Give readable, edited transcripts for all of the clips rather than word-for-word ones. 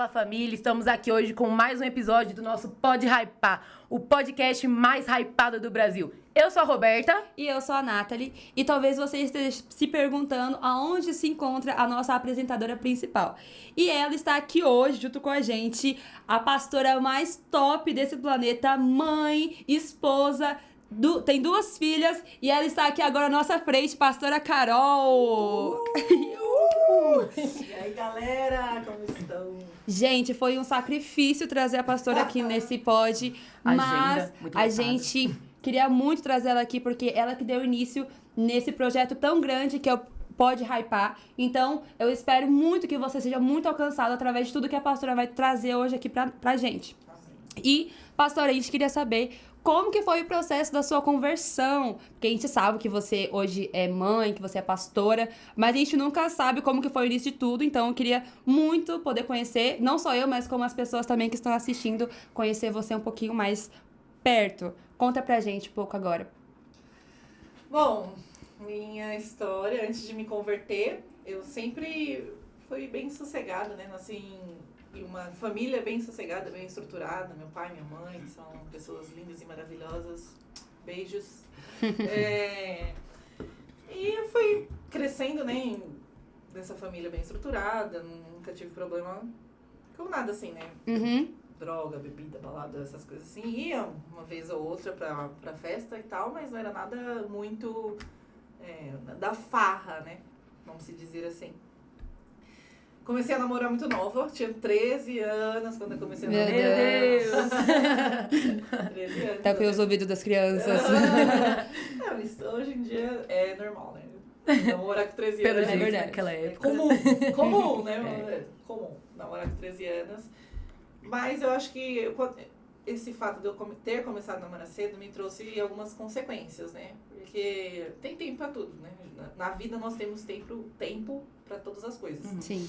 Fala família, estamos aqui hoje com mais um episódio do nosso Pode Hypar, o podcast mais hypado do Brasil. Eu sou a Roberta. E eu sou a Nathalie. E talvez você esteja se perguntando aonde se encontra a nossa apresentadora principal. E ela está aqui hoje, junto com a gente, a pastora mais top desse planeta, mãe, esposa, tem 2 filhas, e ela está aqui agora à nossa frente, pastora Carol. E aí, galera, como estão? Gente, foi um sacrifício trazer a pastora aqui nesse pod, mas a gente queria muito trazer ela aqui porque ela que deu início nesse projeto tão grande que é o Pode Hypar. Então, eu espero muito que você seja muito alcançado através de tudo que a pastora vai trazer hoje aqui pra gente. E, pastora, a gente queria saber como que foi o processo da sua conversão. Porque a gente sabe que você hoje é mãe, que você é pastora, mas a gente nunca sabe como que foi o início de tudo. Então, eu queria muito poder conhecer, não só eu, mas como as pessoas também que estão assistindo, conhecer você um pouquinho mais perto. Conta pra gente um pouco agora. Bom, minha história, antes de me converter, eu sempre fui bem sossegada, né? Nasci em uma família bem sossegada, bem estruturada. Meu pai e minha mãe são pessoas lindas e maravilhosas. Beijos. E eu fui crescendo, né? Nessa família bem estruturada. Nunca tive problema com nada assim, né? Uhum. Droga, bebida, balada, essas coisas assim. Ia uma vez ou outra pra festa e tal, mas não era nada muito da farra, né? Vamos se dizer assim. Comecei a namorar muito nova, tinha 13 anos quando eu comecei a namorar. Meu Deus! 13 anos. Tá com os ouvidos das crianças. Não, isso hoje em dia é normal, né? Namorar com 13 Pelo anos. jeito, verdade. naquela É época. comum, né? Comum, namorar com 13 anos. Mas eu acho que esse fato de eu ter começado a namorar cedo me trouxe algumas consequências, né? Porque tem tempo pra tudo, né? Na vida nós temos tempo pra todas as coisas. Sim.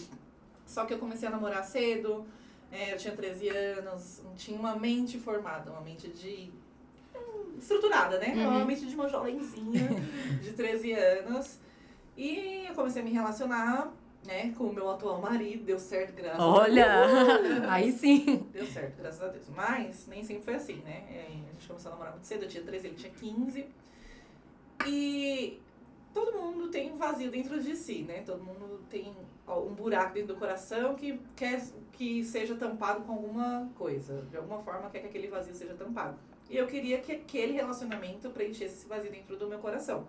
Só que eu comecei a namorar cedo, eu tinha 13 anos, tinha uma mente formada, uma mente estruturada, né? Uma mente de uma jovenzinha de 13 anos. E eu comecei a me relacionar, né, com o meu atual marido, deu certo, graças a Deus. Olha! Aí sim! Deu certo, graças a Deus. Mas nem sempre foi assim, né? A gente começou a namorar muito cedo, eu tinha 13, ele tinha 15. E todo mundo tem um vazio dentro de si, né? Todo mundo tem um buraco dentro do coração que quer que seja tampado com alguma coisa. De alguma forma quer que aquele vazio seja tampado. E eu queria que aquele relacionamento preenchesse esse vazio dentro do meu coração.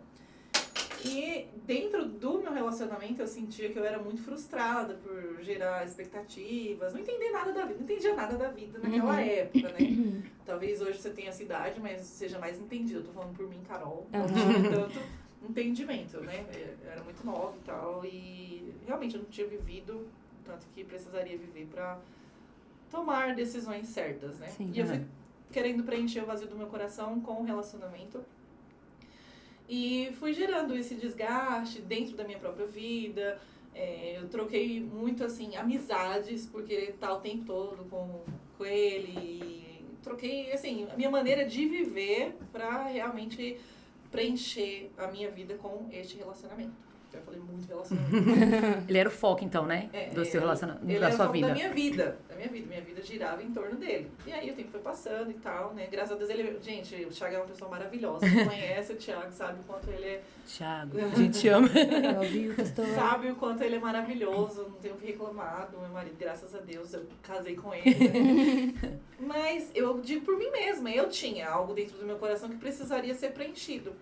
E dentro do meu relacionamento eu sentia que eu era muito frustrada por gerar expectativas, não entender nada da vida, não entendia nada da vida naquela época, né? Talvez hoje você tenha essa idade, mas seja mais entendido. Eu tô falando por mim, Carol, não tive tanto entendimento, né? Eu era muito nova e tal, e realmente eu não tinha vivido tanto que precisaria viver pra tomar decisões certas, né? Sim. E eu fui querendo preencher o vazio do meu coração com o relacionamento. E fui gerando esse desgaste dentro da minha própria vida. Eu troquei muito, assim, amizades por querer estar o tempo todo com ele. E troquei, assim, a minha maneira de viver para realmente preencher a minha vida com este relacionamento. Já falei muito relacionamento. Ele era o foco, então, né? Do seu relacionamento, da sua vida. Da minha vida. Minha vida girava em torno dele. E aí o tempo foi passando e tal, né? Graças a Deus ele... Gente, o Thiago é uma pessoa maravilhosa. Quem conhece o Thiago sabe o quanto ele é... Thiago, a gente te ama. Sabe o quanto ele é maravilhoso. Não tenho o que reclamar do meu marido. Graças a Deus eu casei com ele. Né? Mas eu digo por mim mesma. Eu tinha algo dentro do meu coração que precisaria ser preenchido.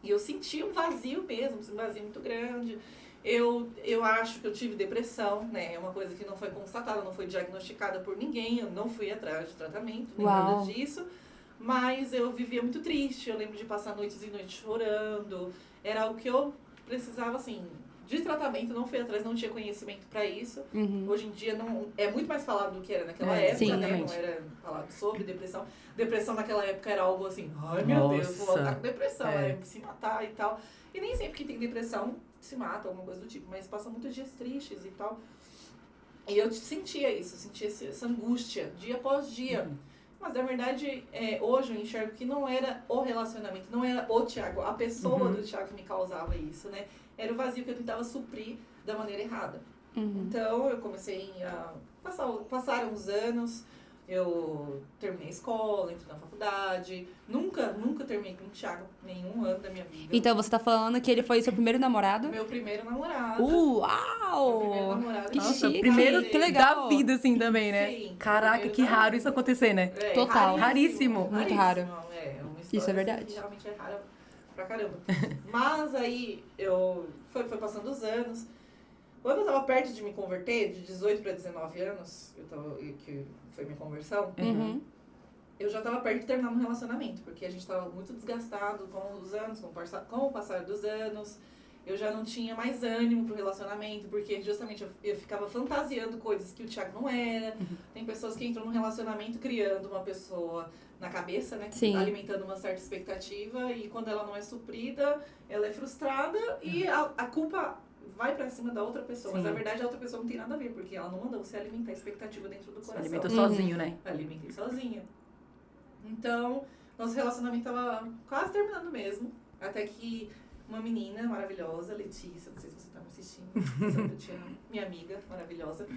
E eu senti um vazio mesmo, um vazio muito grande. Eu acho que eu tive depressão, né? É uma coisa que não foi constatada, não foi diagnosticada por ninguém. Eu não fui atrás de tratamento, nem nada disso. Mas eu vivia muito triste. Eu lembro de passar noites e noites chorando. Era algo que eu precisava, assim, de tratamento. Não fui atrás, não tinha conhecimento pra isso. Hoje em dia não é muito mais falado do que era naquela época, sim, né? realmente. Não era falado sobre depressão. Depressão naquela época era algo assim, ai meu Deus, vou estar com depressão, se matar e tal. E nem sempre que tem depressão se mata, alguma coisa do tipo, mas passa muitos dias tristes e tal. E eu sentia isso, sentia essa angústia, dia após dia. Mas na verdade, hoje eu enxergo que não era o relacionamento, não era o Thiago, a pessoa do Thiago que me causava isso, né? Era o vazio que eu tentava suprir da maneira errada. Então eu comecei a Passaram os anos, eu terminei a escola, entrei na faculdade. Nunca terminei com o Thiago, nenhum ano da minha vida. Então você tá falando que ele foi seu primeiro namorado? Meu primeiro namorado. Uau! Meu primeiro namorado. Que Nossa, chique, primeiro que legal. da vida, assim, também, né? Sim, Caraca, que raro isso acontecer, né? Total. Raríssimo. Muito raro. É uma história Isso é verdade. que realmente é rara pra caramba. Mas aí, foi passando os anos. Quando eu tava perto de me converter, de 18 para 19 anos, que foi minha conversão, Uhum. eu já tava perto de terminar um relacionamento, porque a gente tava muito desgastado com os anos, com o passar dos anos. Eu já não tinha mais ânimo pro relacionamento, porque justamente eu ficava fantasiando coisas que o Thiago não era. Tem pessoas que entram num relacionamento criando uma pessoa na cabeça, né? Sim. Alimentando uma certa expectativa, e quando ela não é suprida, ela é frustrada e a culpa vai pra cima da outra pessoa. Sim. Mas na verdade a outra pessoa não tem nada a ver, porque ela não mandou você alimentar a expectativa dentro do coração. Alimenta sozinho, né? Eu alimentei sozinha. Então, nosso relacionamento tava quase terminando mesmo. Até que uma menina maravilhosa, Letícia, não sei se você tá me assistindo, sabe que eu te amo, minha amiga maravilhosa.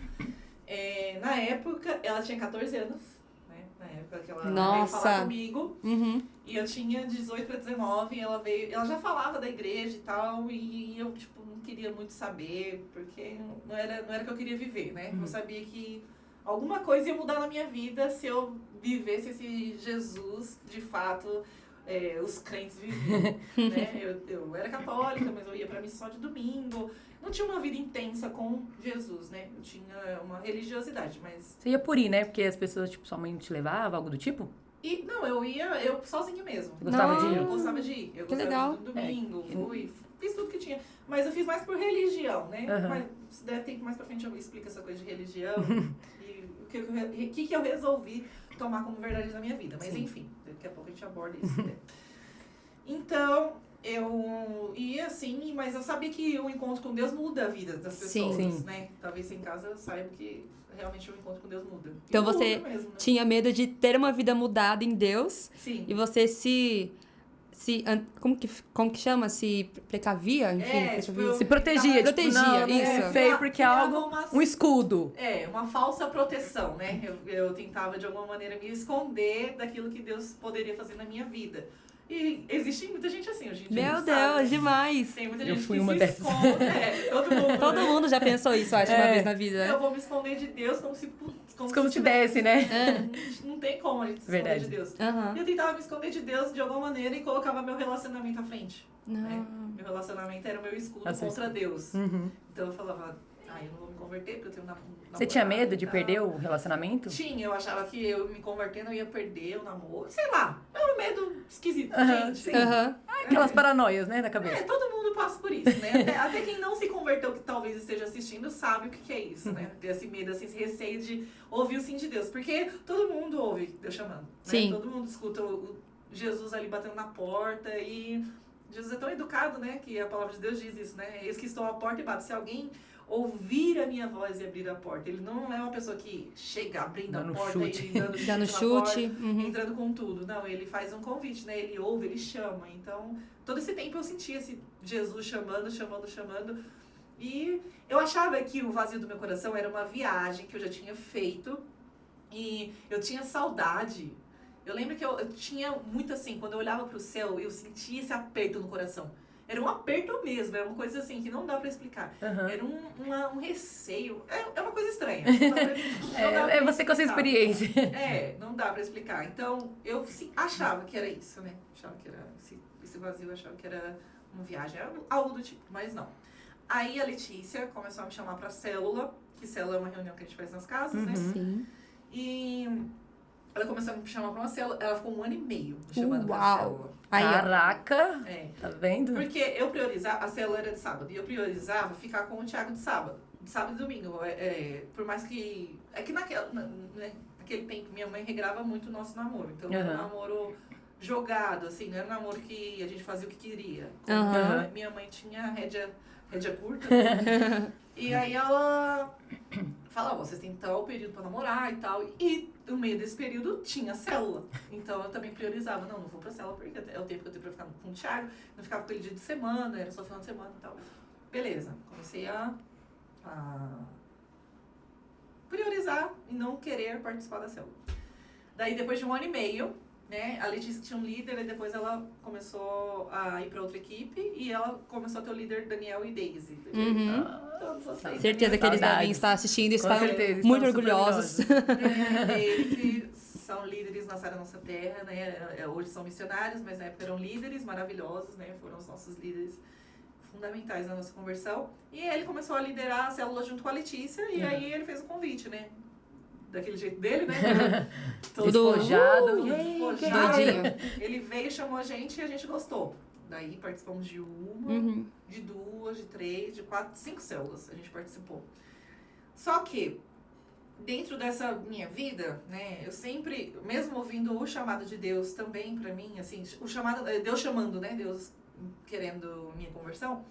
Na época, ela tinha 14 anos, né? Na época que ela veio falar comigo. Uhum. E eu tinha 18 para 19, e ela já falava da igreja e tal, e eu, tipo, não queria muito saber, porque não era o que eu queria viver, né? Eu sabia que alguma coisa ia mudar na minha vida se eu vivesse esse Jesus, de fato, os crentes viviam, né? Eu era católica, mas eu ia pra missa só de domingo. Não tinha uma vida intensa com Jesus, né? Eu tinha uma religiosidade, mas... Você ia por ir, né? Porque as pessoas, tipo, sua mãe te levava, algo do tipo? E, não, eu sozinha mesmo. Você gostava de ir? Eu gostava de ir. Eu Que gostava legal. de ir no domingo, fiz tudo que tinha. Mas eu fiz mais por religião, né? Uhum. Mas se der tempo mais pra frente eu explico essa coisa de religião e o que eu resolvi tomar como verdade na minha vida. Mas Sim. enfim, daqui a pouco a gente aborda isso. Né? Então, eu ia assim, mas eu sabia que o encontro com Deus muda a vida das pessoas, Sim. né? Talvez em casa eu saiba que realmente o encontro com Deus muda. Então E você muda mesmo, né? tinha medo de ter uma vida mudada em Deus Sim. e você como que chama? Se precavia? Enfim, tipo, Se protegia. Protegia, tipo, não, isso. É feio porque é algo... Um escudo. Uma falsa proteção, né? Eu tentava, de alguma maneira, me esconder daquilo que Deus poderia fazer na minha vida. E existe muita gente assim hoje em dia. Meu Deus, né? demais! Tem muita Eu gente fui que uma se dessas. esconde. Todo mundo. Todo né? mundo já pensou isso, acho, uma vez na vida. Eu vou me esconder de Deus como se te desse, né? Não tem como a gente se Verdade. esconder de Deus. Aham. Eu tentava me esconder de Deus de alguma maneira e colocava meu relacionamento à frente. Não. Né? Meu relacionamento era o meu escudo Nossa, contra Deus. Uhum. Então eu falava, eu não vou me converter porque eu tenho namorado. Você tinha medo de e tal. perder o relacionamento? Tinha, eu achava que eu me convertendo eu ia perder o namoro. Sei lá, era um medo esquisito, Aham, gente. sim. Aham. Aquelas paranoias, né, da cabeça. Todo mundo passa por isso, né? Até quem não se converteu, que talvez esteja assistindo, sabe o que é isso, né? Ter esse medo, assim, esse receio de ouvir o sim de Deus. Porque todo mundo ouve Deus chamando. Né? Sim. Todo mundo escuta o Jesus ali batendo na porta e Jesus é tão educado, né? Que a palavra de Deus diz isso, né? Eis que estou à porta e bato. Se alguém ouvir a minha voz e abrir a porta. Ele não é uma pessoa que chega abrindo Dando a porta chute. e dando chute, Dando na chute. porta, Uhum. entrando com tudo. Não, ele faz um convite, né? Ele ouve, ele chama. Então, todo esse tempo eu sentia esse Jesus chamando. E eu achava que o vazio do meu coração era uma viagem que eu já tinha feito. E eu tinha saudade. Eu lembro que eu tinha muito assim, quando eu olhava pro céu, eu sentia esse aperto no coração. Era um aperto mesmo, era uma coisa assim que não dá pra explicar. Uhum. Era um receio. É uma coisa estranha. Não dá pra É você com a sua explicar. experiência. Não dá pra explicar. Então, eu achava que era isso, né? Achava que era esse vazio, eu achava que era uma viagem, algo do tipo, mas não. Aí a Letícia começou a me chamar pra célula, que célula é uma reunião que a gente faz nas casas, né? Sim. E ela começou a me chamar pra uma célula, ela ficou 1 ano e meio me chamando pra Uau. célula. Aí, ó. Caraca, É. tá vendo? Porque eu priorizava, a célula era de sábado, e eu priorizava ficar com o Thiago de sábado e domingo. Por mais que. É que naquele tempo minha mãe regrava muito o nosso namoro. Então era um namoro jogado, assim, não era um namoro que a gente fazia o que queria. Aham. Minha mãe tinha rédea curta, né? E aí ela falava, vocês têm tal período pra namorar e tal. E no meio desse período tinha célula. Então eu também priorizava, não vou pra célula porque é o tempo que eu tenho pra ficar com o Thiago. Não ficava com ele dia de semana, era só final de semana e tal. Beleza, comecei a priorizar e não querer participar da célula. Daí, depois de 1 ano e meio, né, a Letícia tinha um líder e depois ela começou a ir para outra equipe e ela começou a ter o líder Daniel e Daisy. Todos vocês. Certeza que eles devem estar assistindo e estar muito orgulhosos. Eles são líderes na Sara Nossa Terra, né? Hoje são missionários, mas na época eram líderes maravilhosos, né? Foram os nossos líderes fundamentais na nossa conversão. E ele começou a liderar a célula junto com a Letícia e aí ele fez o convite, né? Daquele jeito dele, né? Todo despojado. Doidinho. Ele veio, chamou a gente e a gente gostou. Daí participamos de uma, de 2, de 3, de 4, 5 células a gente participou. Só que, dentro dessa minha vida, né, eu sempre, mesmo ouvindo o chamado de Deus também pra mim, assim, o chamado, Deus chamando, né, Deus querendo minha conversão,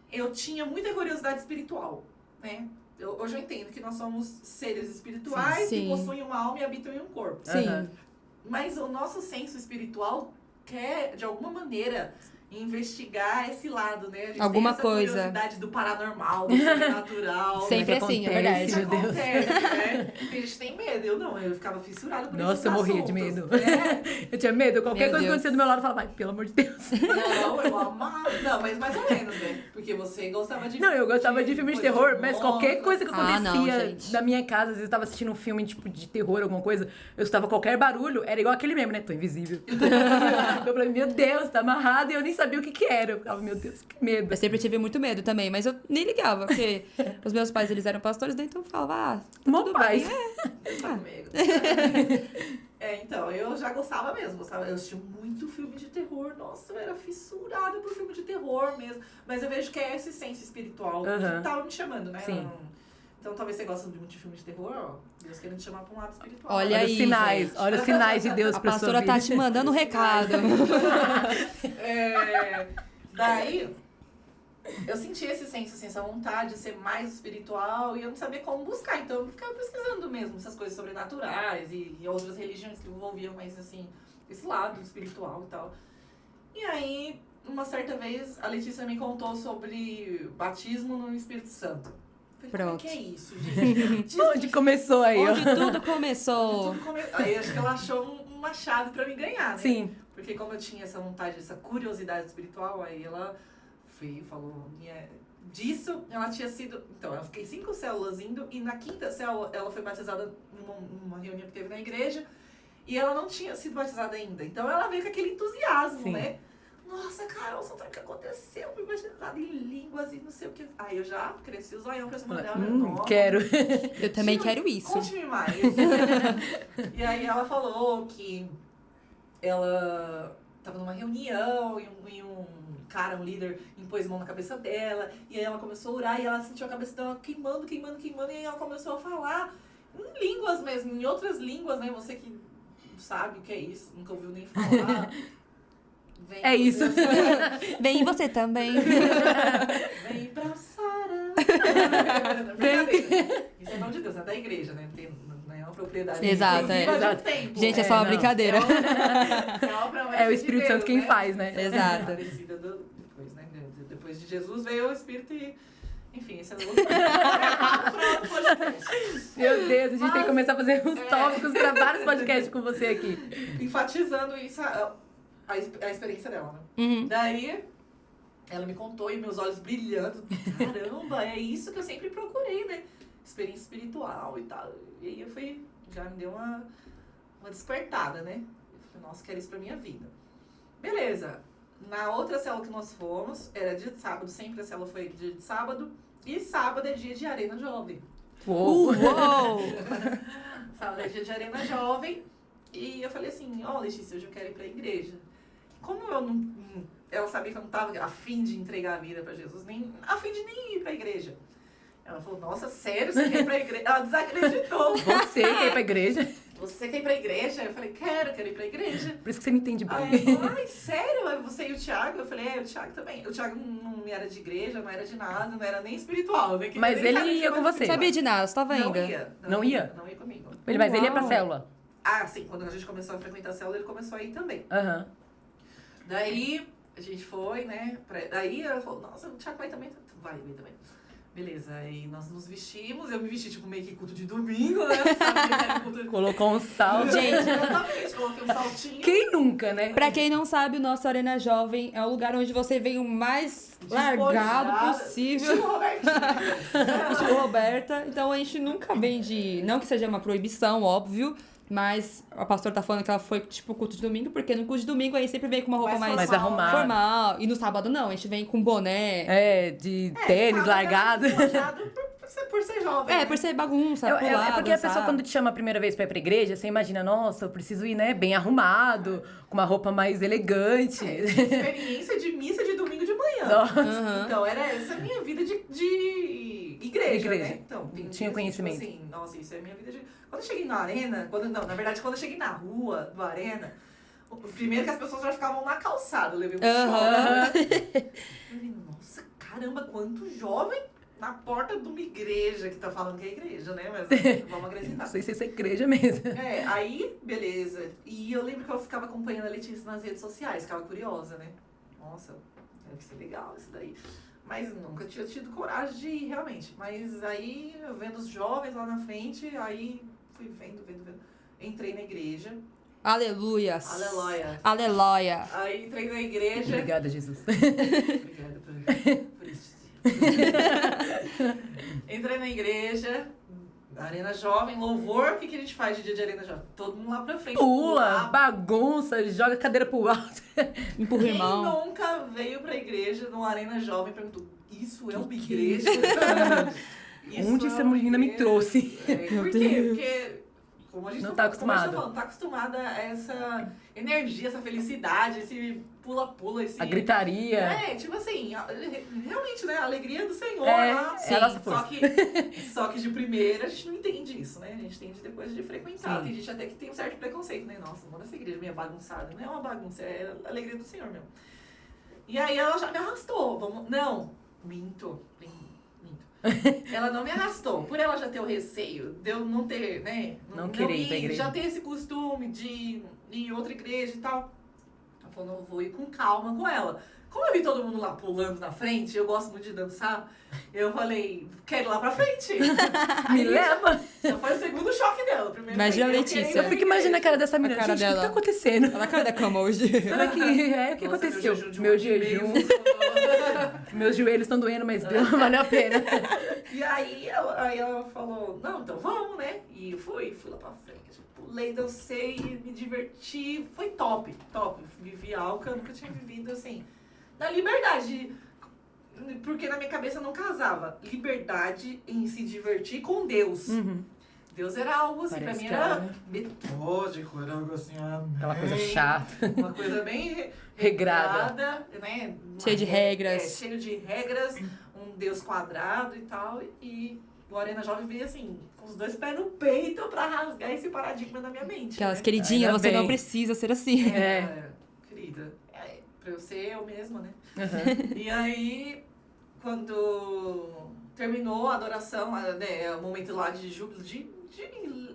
eu tinha muita curiosidade espiritual, né? Hoje eu entendo que nós somos seres espirituais que possuem uma alma e habitam em um corpo. Sim. Mas o nosso senso espiritual quer, de alguma maneira, investigar esse lado, né? A gente alguma tem essa coisa. curiosidade do paranormal, do sobrenatural. Sempre assim, é verdade. Meu Deus. Né? Porque a gente tem medo. Eu ficava fissurada por Nossa, esses eu morria assuntos. de medo. É. Eu tinha medo. Qualquer Meu coisa que Deus. acontecia do meu lado, eu falava, ai, pelo amor de Deus. Não, eu amava. Não, mas mais ou menos, né? Porque você gostava de... Não, eu gostava de filmes de terror, mas qualquer coisa que Ah, não, acontecia gente. na minha casa, às vezes eu tava assistindo um filme tipo de terror, alguma coisa, eu escutava qualquer barulho, era igual aquele meme, né? Tô invisível. Eu falei, meu Deus, tá amarrado, e eu nem sabia o que que era. Eu ficava, meu Deus, que medo. Eu sempre tive muito medo também, mas eu nem ligava, porque os meus pais, eles eram pastores, daí então eu falava, Mó tudo paz. bem. Comigo. Então, eu já gostava mesmo, gostava, eu assistia muito filme de terror, nossa, eu era fissurada por filme de terror mesmo, mas eu vejo que é esse senso espiritual que tava me chamando, né? Sim. Então, talvez você goste muito de filme de terror, ó, Deus querendo te chamar pra um lado espiritual. Olha Olha aí, os sinais, gente. olha os sinais de Deus A pra sua pastora vida. tá te mandando um recado. Daí, eu senti esse senso, assim, essa vontade de ser mais espiritual e eu não sabia como buscar. Então, eu ficava pesquisando mesmo essas coisas sobrenaturais e outras religiões que envolviam mais, assim, esse lado espiritual e tal. E aí, uma certa vez, a Letícia me contou sobre batismo no Espírito Santo. Eu falei, como é que é isso, gente? Onde começou aí, ó? Onde tudo começou. Aí, acho que ela achou uma chave pra me ganhar, né? Sim. Porque como eu tinha essa vontade, essa curiosidade espiritual, aí ela falou disso, ela tinha sido... Então, eu fiquei 5 células indo, e na 5ª célula, ela foi batizada numa reunião que teve na igreja, e ela não tinha sido batizada ainda. Então, ela veio com aquele entusiasmo, Sim. né? Nossa, Carol, sabe o que aconteceu? Eu fui batizada em línguas e não sei o que. Aí eu já cresci o zoião pra essa mulher. Quero. Eu também quero isso. Conte-me mais. E aí ela falou que ela tava numa reunião e um cara, um líder, impôs mão na cabeça dela. E aí ela começou a orar e ela sentiu a cabeça dela queimando. E aí ela começou a falar em línguas mesmo, em outras línguas, né? Você que sabe o que é isso, nunca ouviu nem falar. Vem É isso. Vem você também. Vem pra Sara. Brincadeira. Isso é nome de Deus, é da igreja, né? Não é uma propriedade. Exato, é. exclusiva de um templo. Gente, é só uma não. brincadeira. É o Espírito Santo quem faz, né? Exato. Depois, né? Depois de Jesus veio o Espírito e... Enfim, esse é o podcast. Meu Deus, a gente tem que começar a fazer uns É. tópicos pra vários podcasts com você aqui. Enfatizando isso, a experiência dela, né? Uhum. Daí, ela me contou e meus olhos brilhando. Caramba, é isso que eu sempre procurei, né? Experiência espiritual e tal. E aí eu fui, já me deu uma despertada, né? Eu falei, nossa, quero isso pra minha vida. Beleza. Na outra célula que nós fomos, era dia de sábado, sempre a célula foi dia de sábado. E sábado é dia de Arena Jovem. Uou. Uou! Sábado é dia de Arena Jovem. E eu falei assim, ó, Letícia, hoje eu quero ir pra igreja. Como eu não... Ela sabia que eu não tava a fim de entregar a vida pra Jesus, nem a fim de nem ir pra igreja. Ela falou, nossa, sério, você quer ir pra igreja? Ela desacreditou. Você quer ir pra igreja? Você quer ir pra igreja? Eu falei, quero ir pra igreja. Por isso que você me entende bem. Aí ela falou, ai, sério? Aí você e o Thiago? Eu falei, o Thiago também. O Thiago não era de igreja, não era de nada, não era nem espiritual, né? Que Mas nem ele sabia ia de com coisa você. Não sabia de nada, você tava Não ainda. ia. Não ia? Não ia comigo. Mas ele ia pra Uau. célula. Ah, sim, quando a gente começou a frequentar a célula, ele começou a ir também. Aham. Daí, a gente foi, né? Daí ela falou, nossa, o Thiago vai também? Vai também. Beleza, aí nós nos vestimos, eu me vesti tipo meio que culto de domingo, né? Sabe, colocou um salto. Gente, exatamente, coloquei um saltinho. Quem nunca, né? Pra quem não sabe, o nosso Arena Jovem é o lugar onde você vem o mais largado possível. Estilo Roberta. Então a gente nunca vem de... Não que seja uma proibição, óbvio, mas a pastora tá falando que ela foi tipo culto de domingo, porque no culto de domingo a gente sempre vem com uma roupa mais arrumada. Formal. E no sábado não, a gente vem com boné. De tênis largado. Por ser jovem. Por ser bagunça, pular, é porque a pessoa, quando te chama a primeira vez pra ir pra igreja, você imagina, nossa, eu preciso ir, né, bem arrumado, com uma roupa mais elegante. Experiência de missa de domingo de manhã. Uhum. Então, era essa a minha vida de igreja, né? Então, tinha conhecimento. Tipo assim, nossa, isso é a minha vida de... Quando eu cheguei na arena, quando eu cheguei na rua do arena, primeiro que as pessoas já ficavam na calçada, eu levei um choque. Eu falei, nossa, caramba, quanto jovem na porta de uma igreja, que tá falando que é igreja, né? Mas vamos acreditar. Não sei se é igreja mesmo. Aí, beleza. E eu lembro que eu ficava acompanhando a Letícia nas redes sociais, ficava curiosa, né? Nossa, deve ser legal isso daí. Mas nunca tinha tido coragem de ir, realmente. Mas aí, eu vendo os jovens lá na frente, aí fui vendo. Entrei na igreja. Aleluias. Aleluia. Aleluia. Aí entrei na igreja. Obrigada, Jesus. Obrigada por isso. Entrei na igreja, Arena Jovem, louvor. O que a gente faz de dia de Arena Jovem? Todo mundo lá pra frente. Pula, bagunça, joga a cadeira pro alto. Empurra o irmão. Quem nunca veio pra igreja no Arena Jovem e perguntou, isso é uma igreja? Onde essa menina me trouxe? Por quê? Porque... Como a gente não tá acostumada. Não tá acostumada a essa energia, essa felicidade, esse pula-pula, esse... A gritaria. Tipo assim, realmente, né? A alegria do Senhor. Só que de primeira a gente não entende isso, né? A gente entende depois de frequentar. Sim. Tem gente até que tem um certo preconceito, né? Nossa, mano, essa igreja meio bagunçada. Não é uma bagunça, é a alegria do Senhor mesmo. E aí ela já me arrastou. Não, minto. Ela não me arrastou. Por ela já ter o receio de eu não ter, né? Não querer ir pra igreja. Já ter esse costume de ir em outra igreja e tal. Ela falou, não, eu vou ir com calma com ela. Como eu vi todo mundo lá pulando na frente, eu gosto muito de dançar, eu falei, quero ir lá pra frente. Me leva. Já foi o segundo choque dela. Primeiro imagina a Letícia. Eu fico imaginando a cara dessa menina. Cara dela. O que tá acontecendo? Ela caiu da cama hoje. Será que o que aconteceu? Meu jejum. Meus joelhos estão doendo, mas valeu a pena. E aí ela falou, não, então vamos, né? E eu fui lá pra frente. Pulei, dancei, me diverti. Foi top. Vivi algo que eu nunca tinha vivido, assim. Na liberdade, porque na minha cabeça não casava. Liberdade em se divertir com Deus. Uhum. Deus era algo assim, parece pra mim era metódico, era algo assim, aquela coisa chata. Uma coisa bem regrada, né? Cheio de regras. Cheio de regras, um Deus quadrado e tal. E o Arena Jovem veio assim, com os dois pés no peito pra rasgar esse paradigma na minha mente. Aquelas né? queridinhas, você não precisa ser assim. Querida. Pra eu ser eu mesma, né? Uhum. E aí, quando terminou a adoração, né, o momento lá de júbilo, de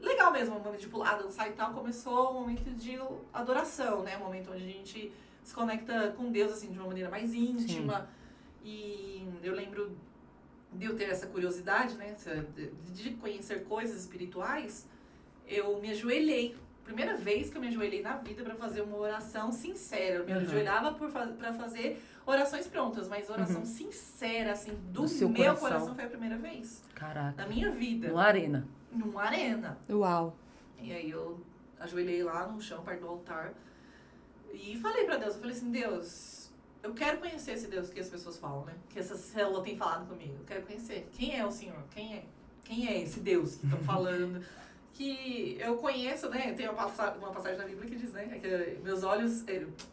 legal mesmo, o momento de pular, dançar e tal, começou o momento de adoração, né? O momento onde a gente se conecta com Deus, assim, de uma maneira mais íntima. Sim. E eu lembro de eu ter essa curiosidade, né? De conhecer coisas espirituais, eu me ajoelhei. Primeira vez que eu me ajoelhei na vida para fazer uma oração sincera. Eu me ajoelhava para fazer orações prontas, mas oração sincera, assim, do meu coração foi a primeira vez. Caraca. Na minha vida. Numa arena. Numa arena. Uau. E aí eu ajoelhei lá no chão, perto do altar, e falei para Deus, eu falei assim, Deus, eu quero conhecer esse Deus que as pessoas falam, né? Que essa célula tem falado comigo. Eu quero conhecer. Quem é o Senhor? Quem é esse Deus que estão falando? Que eu conheço, né? Tem uma passagem na Bíblia que diz, né? Que meus olhos,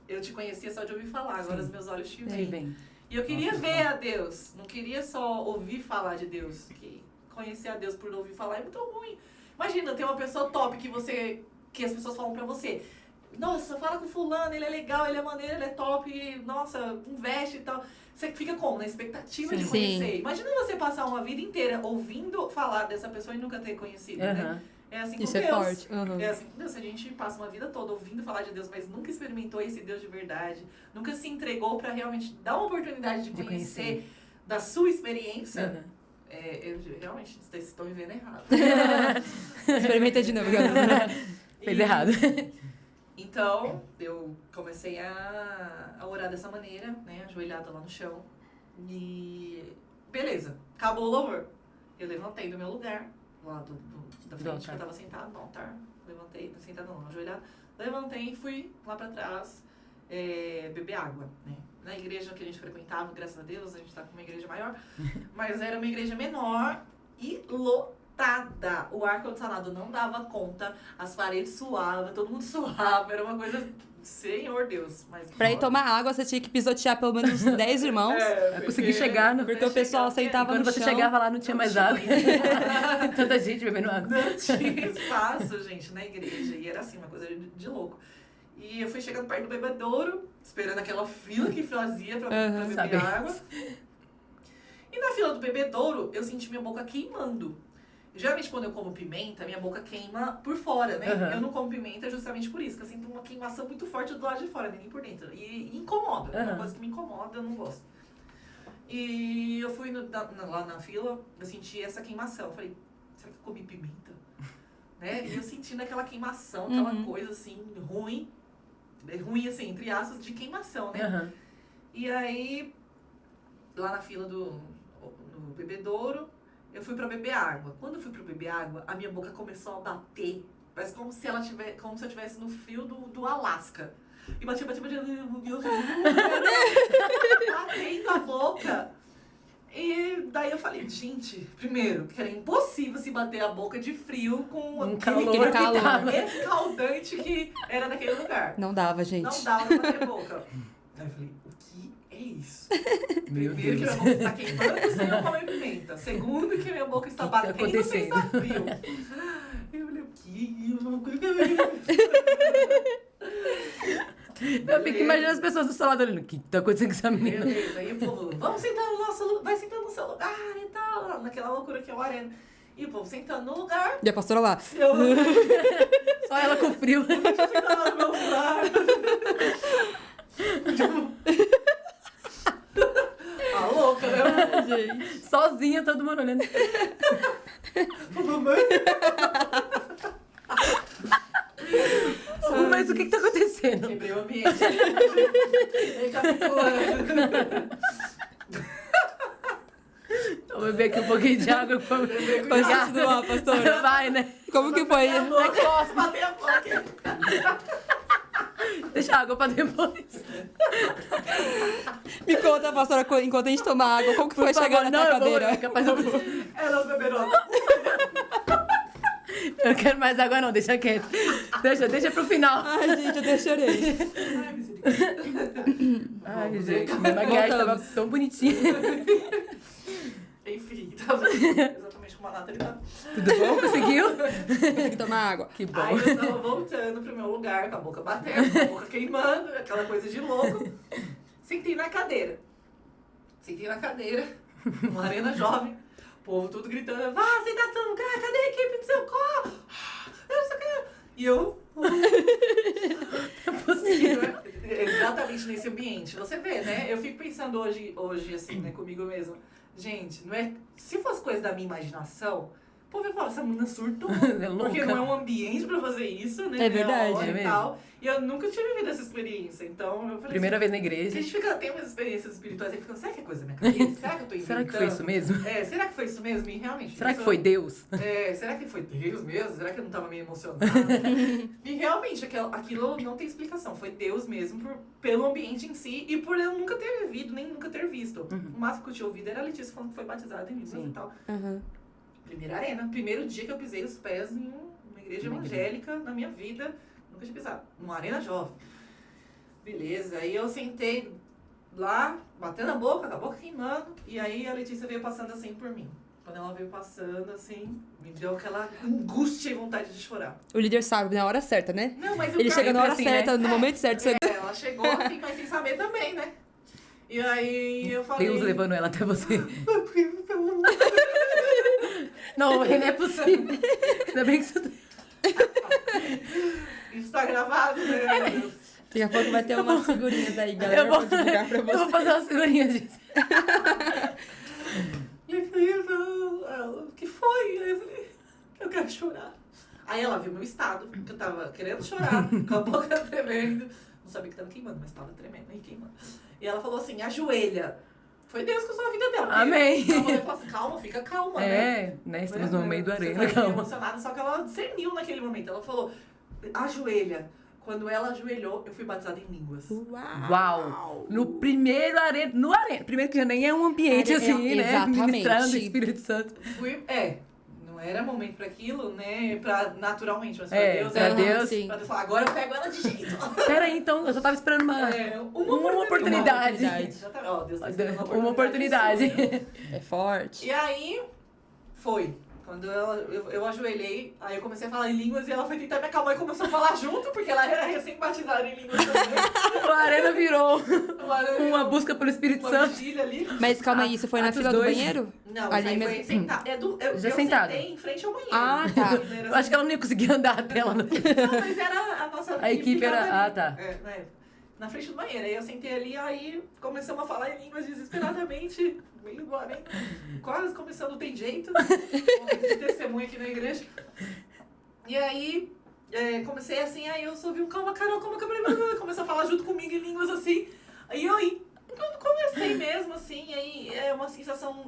eu te conhecia só de ouvir falar, agora os meus olhos te veem. E eu queria ver a Deus, não queria só ouvir falar de Deus. Que conhecer a Deus por ouvir falar é muito ruim. Imagina, tem uma pessoa top que as pessoas falam pra você. Nossa, fala com fulano, ele é legal, ele é maneiro, ele é top, nossa, investe e tal. Você fica como? Na expectativa de conhecer. Imagina você passar uma vida inteira ouvindo falar dessa pessoa e nunca ter conhecido, né? É assim com Deus. É forte. É assim com Deus. A gente passa uma vida toda ouvindo falar de Deus, mas nunca experimentou esse Deus de verdade, nunca se entregou pra realmente dar uma oportunidade de conhecer da sua experiência. Eu realmente, vocês estão me vendo errado. Experimenta de novo, galera. Fez errado. Então, eu comecei a orar dessa maneira, né? Ajoelhada lá no chão. E beleza, acabou o louvor. Eu levantei do meu lugar, lá da frente, que eu tava sentado no altar. Levantei, sentada não, ajoelhada. Levantei e fui lá pra trás beber água, né? Na igreja que a gente frequentava, graças a Deus, a gente tá com uma igreja maior, mas era uma igreja menor e lotada. O ar-condicionado não dava conta, as paredes suavam, todo mundo suava, era uma coisa, Senhor Deus. Mas, pra ir tomar água, você tinha que pisotear pelo menos 10 irmãos. Eu consegui chegar no... Porque o pessoal sentava no chão. Quando você chegava lá, não tinha mais água. Tanta gente bebendo água. Não tinha espaço, gente, na igreja. E era assim, uma coisa de louco. E eu fui chegando perto do bebedouro, esperando aquela fila que fazia pra beber água. E na fila do bebedouro, eu senti minha boca queimando. Geralmente, quando eu como pimenta, minha boca queima por fora, né? Eu não como pimenta justamente por isso, que eu sinto uma queimação muito forte do lado de fora, nem por dentro. E incomoda. É uma coisa que me incomoda, eu não gosto. E eu fui lá na fila, eu senti essa queimação. Eu falei, será que eu comi pimenta? Né? E eu sentindo aquela queimação, aquela coisa assim, ruim. Ruim, assim, entre aspas, de queimação, né? E aí, lá na fila do bebedouro, eu fui pra beber água. Quando eu fui pra beber água, a minha boca começou a bater. Parece como se eu estivesse no fio do Alasca. E batia, batendo a boca. E daí eu falei, gente, primeiro, que era impossível se bater a boca de frio com aquele calor escaldante que era naquele lugar. Não dava, gente. Não dava pra bater a boca. Aí eu falei, o que é isso? Primeiro que minha boca está queimando sem eu comer pimenta. Segundo que minha boca está batendo sem estar frio. Eu falei, o que? Eu fico imaginando as pessoas do seu lado olhando, o que tá acontecendo com essa menina? Beleza, aí o povo, vamos sentar no nosso lugar, vai sentando no seu lugar e tal, naquela loucura que é o arena. E o povo sentando no lugar. E a pastora lá. Só ela com frio. Deixa eu sentar lá no meu lugar. A louca, né? Gente. Sozinha, todo mundo olhando. Mamãe. Mas o que tá acontecendo? Quebrei o ambiente. Vou beber aqui um pouquinho de água. Pode continuar, pastora. Vai, né? Como que foi? Bater a boca. Deixa a água pra depois. Me conta, pastora, enquanto a gente toma água, como que foi chegar na tua cadeira? Elas beberam. Eu não quero mais água não, deixa quieto. Deixa pro final. Ai, gente, eu até chorei. Ai, misericórdia. Ai, gente, minha maquiagem tava tão bonitinha. Enfim, tava exatamente como a Nathalie tava. Tudo bom? Conseguiu? Consegui tomar água. Que bom. Aí eu tava voltando pro meu lugar, com a boca batendo, com a boca queimando, aquela coisa de louco. Sentei na cadeira. Uma arena jovem. O povo tudo gritando, vá, sentar no seu lugar, cadê a equipe do seu corpo? Eu não sei o que. E eu... É possível. Exatamente nesse ambiente. Você vê, né? Eu fico pensando hoje assim, né, comigo mesma. Gente, não é... Se fosse coisa da minha imaginação, o povo ia falar, essa menina surtou. É louca. Porque não é um ambiente pra fazer isso, né? É verdade, hora é e mesmo. tal. E eu nunca tinha vivido essa experiência. Então, eu falei Primeira assim, vez na igreja. a gente tem umas experiências espirituais e fica, será que é coisa da minha cabeça? Será que eu tô inventando? Será que foi isso mesmo? Será que foi isso mesmo? E realmente... Será isso- que foi Deus? será que foi Deus mesmo? Será que eu não tava meio emocionada? E realmente, aquilo não tem explicação. Foi Deus mesmo, pelo ambiente em si e por eu nunca ter vivido, nem nunca ter visto. O máximo que eu tinha ouvido era a Letícia falando que foi batizada em línguas e tal. Primeira arena. Primeiro dia que eu pisei os pés em uma igreja evangélica na minha vida. Nunca tinha pisado. Numa arena jovem. Beleza. Aí eu sentei lá, batendo a boca, com a boca queimando. E aí a Letícia veio passando assim por mim. Quando ela veio passando, assim, me deu aquela angústia e vontade de chorar. O líder sabe na hora certa, né? Não, mas o Ele cara- chega na hora assim, certa, né? no momento certo. Você... ela chegou assim, mas sem saber também, né? E aí eu falei... Deus levando ela até você. Não, não é possível. Ainda bem que isso... Isso tá gravado, né? Daqui a pouco vai ter umas figurinhas aí, galera, Eu vou, pra divulgar pra eu vou você. fazer umas figurinhas disso. quero chorar. Aí ela viu meu estado, que eu tava querendo chorar, com a boca tremendo. Não sabia que tava queimando, mas tava tremendo e queimando. E ela falou assim, ajoelha. Foi Deus que usou a vida dela. Amém. Ela falou assim, calma, fica calma, né? Né? Estamos no meio do arena, Você tá calma. emocionada, só que ela discerniu naquele momento. Ela falou, ajoelha. Quando ela ajoelhou, eu fui batizada em línguas. Uau! No primeiro arena. No arena. Primeiro que já nem é um ambiente assim, né? Exatamente. Ministrando o Espírito Santo. Não era momento pra aquilo, né? Naturalmente, mas pra Deus. Sim. Pra Deus falar, agora eu pego ela de jeito. Peraí, então, eu só tava esperando uma oportunidade. Exatamente. Ó, Deus tá esperando Uma oportunidade. É forte. E aí, foi. Quando eu ajoelhei, aí eu comecei a falar em línguas e ela foi tentar me acalmar e começou a falar junto, porque ela era recém-batizada em línguas também. A arena virou uma busca pelo Espírito Santo. Ali. Mas calma aí, isso foi na Atos fila do 2? banheiro? Não, Ali aí mesmo. foi sentado. Eu sentada. sentei em frente ao banheiro. Ah, tá. Eu acho que ela não ia conseguir andar até ela. Não, mas era a nossa A equipe era... ficava ali. tá. Na frente do banheiro. Aí eu sentei ali, aí começamos a falar em línguas desesperadamente, meio do arena, quase começando tem jeito, momento de testemunho aqui na igreja. E aí, comecei assim, aí eu só vi calma, Carol, começou a falar junto comigo em línguas assim. Aí, quando comecei mesmo, assim, aí é uma sensação,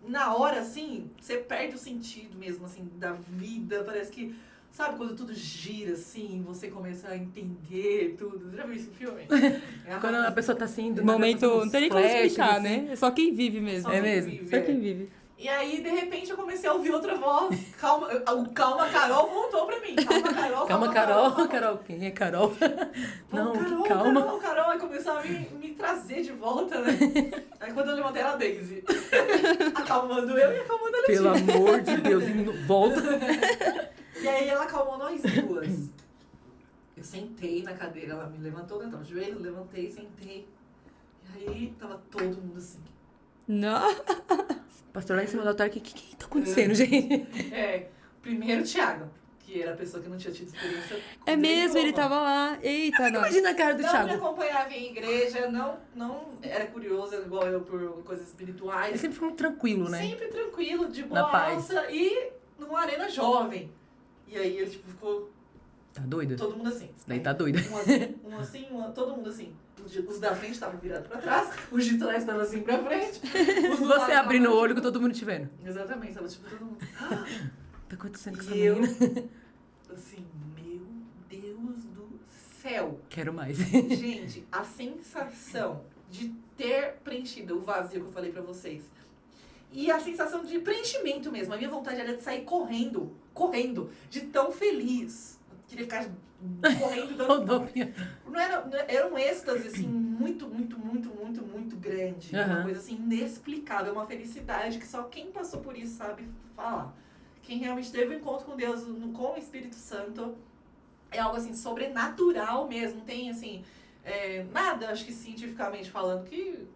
na hora, assim, você perde o sentido mesmo, assim, da vida, parece que... Sabe quando tudo gira assim, você começa a entender tudo? Você já viu esse filme? Quando a pessoa tá assim... Momento, não tem nem como explicar, assim. né? É só quem vive mesmo. É mesmo? Só quem vive. E aí, de repente, eu comecei a ouvir outra voz. Calma, Carol voltou pra mim. Calma, Carol. Carol, quem é Carol? Não, Carol, calma. Carol. Aí começou a me trazer de volta, né? Aí quando eu levantei, era a Daisy. Acalmando eu e acalmando a Letícia. Pelo amor de Deus, volta. E aí ela acalmou nós duas. Eu sentei na cadeira, ela me levantou, né? Tava de joelho, levantei, sentei. E aí tava todo mundo assim. Não. Pastor lá em cima do altar, o que tá acontecendo, gente? Primeiro Thiago, que era a pessoa que não tinha tido experiência. É mesmo, ele tava lá. Eita, não. Imagina a cara do Não me Thiago. acompanhava em igreja, não era curiosa igual eu por coisas espirituais. Ele sempre foi tranquilo, né? Sempre tranquilo, de Na boa paz. alça e numa arena jovem. E aí ele tipo ficou Tá doido? todo mundo assim. Isso daí tá doido. Todo mundo assim. Os da frente estavam virados pra trás, os de trás estavam assim pra frente. Os do Você lado abrindo o tavam- olho com todo mundo te vendo. Exatamente, tava tipo todo mundo. Tá acontecendo com essa E eu, menina? assim, meu Deus do céu. Quero mais. Gente, a sensação de ter preenchido o vazio que eu falei pra vocês. E a sensação de preenchimento mesmo. A minha vontade era de sair correndo, de tão feliz. Eu queria ficar correndo, dando Rodopia. era um êxtase, assim, muito grande. Uma Aham. coisa, assim, inexplicável. Uma felicidade que só quem passou por isso sabe falar. Quem realmente teve um encontro com Deus, com o Espírito Santo, é algo, assim, sobrenatural mesmo. Não tem, assim, nada, acho que cientificamente falando, que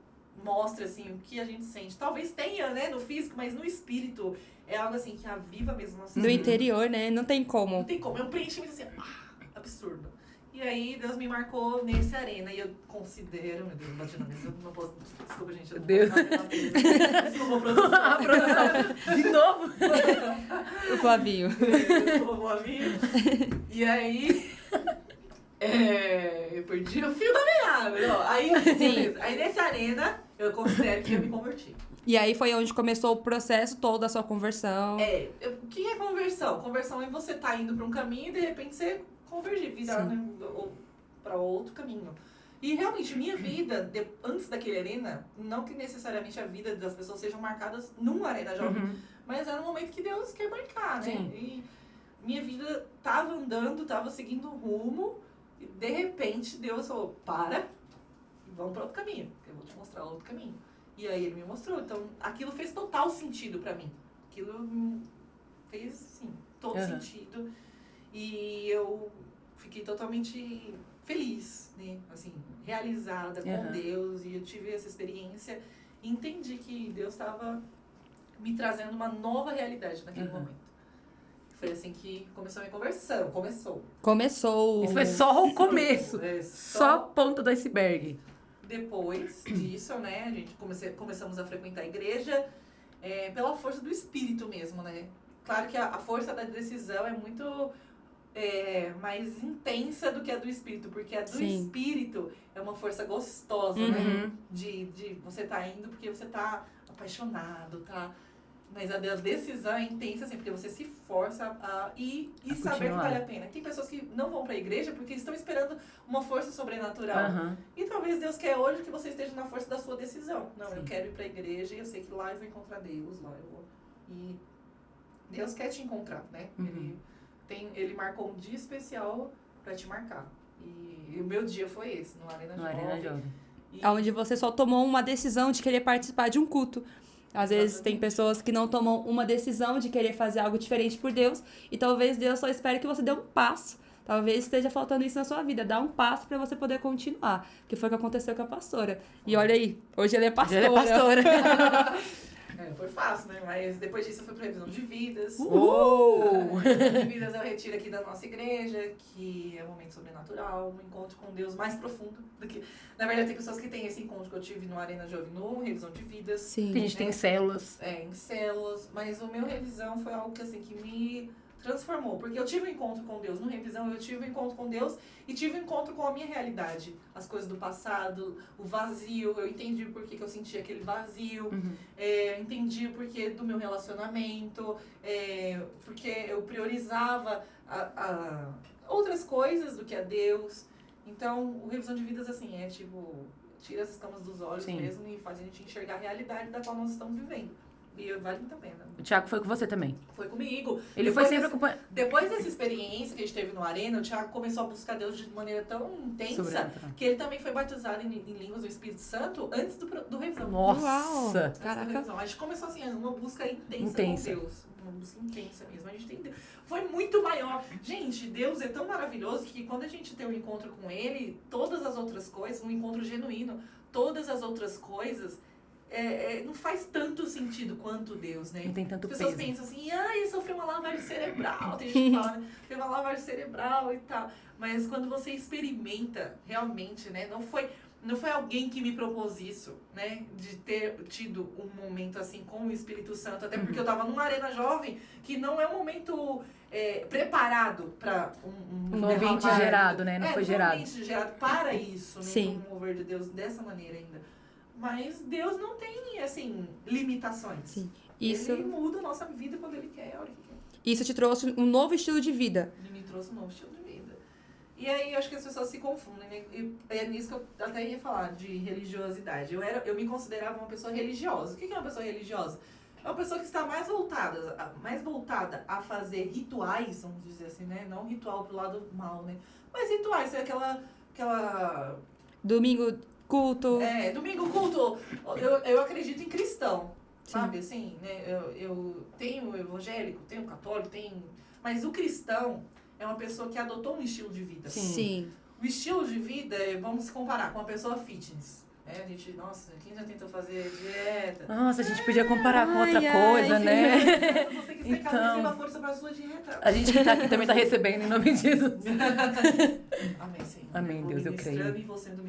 mostra, assim, o que a gente sente. Talvez tenha, né, no físico, mas no espírito é algo, assim, que aviva mesmo nosso No espírito. interior, né? Não tem Não como. tem como, é um preenchimento assim, absurdo. E aí Deus me marcou nesse arena e eu considero, meu Deus, eu bati na mesa, eu não posso, desculpa gente, eu não Deus. posso bater na mesa. Desculpa, produção. A produção. De novo. O Flavinho. Desculpa, Flavinho. E aí, eu perdi o fio da meada. Ó. Aí, beleza. Aí nesse arena, eu considero que eu me converti. E aí foi onde começou o processo todo da sua conversão. O que é conversão? Conversão é você tá indo pra um caminho e de repente você convergir, virar para outro caminho. E realmente, minha vida, antes daquele arena, não que necessariamente a vida das pessoas sejam marcadas numa arena jovem, mas era um momento que Deus quer marcar, né? Sim. E minha vida tava andando, tava seguindo um rumo, e de repente Deus falou, para, vamos para outro caminho, que eu vou te mostrar outro caminho. E aí ele me mostrou, então aquilo fez total sentido pra mim. Aquilo fez, sim, todo sentido. E eu fiquei totalmente feliz, né? Assim, realizada com Deus. E eu tive essa experiência e entendi que Deus estava me trazendo uma nova realidade naquele momento. Foi assim que começou a minha conversão. Começou. Isso foi só o começo. Só a ponta do iceberg. Depois disso, né, a gente começamos a frequentar a igreja pela força do Espírito mesmo, né? claro que a força da decisão é muito mais intensa do que a do espírito, porque a do espírito é uma força gostosa, né? De você tá indo porque você tá apaixonado, tá? Mas a decisão é intensa, assim, porque você se força a ir e saber que vale a pena. Tem pessoas que não vão pra igreja porque estão esperando uma força sobrenatural. E talvez Deus quer hoje que você esteja na força da sua decisão. Não, eu quero ir pra igreja e eu sei que lá eu vou encontrar Deus, lá eu vou... E Deus quer te encontrar, né? Ele marcou um dia especial pra te marcar. E o meu dia foi esse, no Arena Jovem. Onde você só tomou uma decisão de querer participar de um culto. Às vezes tem pessoas que não tomam uma decisão de querer fazer algo diferente por Deus, e talvez Deus só espere que você dê um passo. Talvez esteja faltando isso na sua vida, dar um passo para você poder continuar. Que foi o que aconteceu com a pastora. E olha aí, hoje ela é pastora. Foi fácil, né? Mas depois disso eu fui pra Revisão de Vidas. Revisão de Vidas é o retiro aqui da nossa igreja, que é um momento sobrenatural, um encontro com Deus mais profundo do que... Na verdade, tem pessoas que têm esse encontro que eu tive no Arena Jovem, no Revisão de Vidas. Sim. Tem gente que tem células. Em células. Mas o meu Revisão foi algo que, assim, que me transformou. Porque eu tive um encontro com Deus. No Revisão, eu tive um encontro com Deus e tive um encontro com a minha realidade. As coisas do passado, o vazio. Eu entendi por que eu sentia aquele vazio. Entendi o porquê do meu relacionamento. Porque eu priorizava outras coisas do que a Deus. Então, o Revisão de Vidas, assim, é tipo... Tira as escamas dos olhos mesmo e faz a gente enxergar a realidade da qual nós estamos vivendo. E vale muito a pena. O Thiago foi com você também. Foi comigo. Ele foi sempre acompanhando. Depois dessa experiência que a gente teve no Arena, o Thiago começou a buscar Deus de maneira tão intensa que ele também foi batizado em línguas do Espírito Santo antes do Revisão. Nossa! Caraca. A gente começou assim, uma busca intensa com Deus. Uma busca intensa mesmo. A gente tem... Foi muito maior. Gente, Deus é tão maravilhoso que quando a gente tem um encontro com Ele, todas as outras coisas, um encontro genuíno, todas as outras coisas... não faz tanto sentido quanto Deus, né? Não tem tanto peso. As pessoas pensam assim, eu sofri uma lavagem cerebral. Tem gente que fala, né? Sofri uma lavagem cerebral e tal. Mas quando você experimenta realmente, né? Não foi alguém que me propôs isso, né? De ter tido um momento assim com o Espírito Santo. Até porque eu tava numa Arena Jovem que não é um momento preparado para um ambiente gerado, né? Não foi gerado. Um ambiente gerado para isso, né? Sim. Um mover de Deus dessa maneira ainda. Mas Deus não tem, assim, limitações. Sim. Ele muda a nossa vida quando Ele quer, a hora que quer. Isso te trouxe um novo estilo de vida. Ele me trouxe um novo estilo de vida. E aí, eu acho que as pessoas se confundem, né? E é nisso que eu até ia falar, de religiosidade. Eu me considerava uma pessoa religiosa. O que é uma pessoa religiosa? É uma pessoa que está mais voltada a fazer rituais, vamos dizer assim, né? Não ritual pro lado mal, né? Mas rituais, é aquela... Domingo... Culto. Domingo culto. Eu acredito em cristão, sabe? Assim, né? Eu tenho o evangélico, tenho o católico, mas o cristão é uma pessoa que adotou um estilo de vida. Sim. O estilo de vida, vamos comparar com uma pessoa fitness. A gente, nossa, quem já tentou fazer dieta? Nossa, a gente podia comparar com outra coisa, né? Você que está em casa, receba força para a sua dieta. A gente que tá aqui também tá recebendo em nome de Jesus. Amém, Senhor. Amém, Deus, eu creio.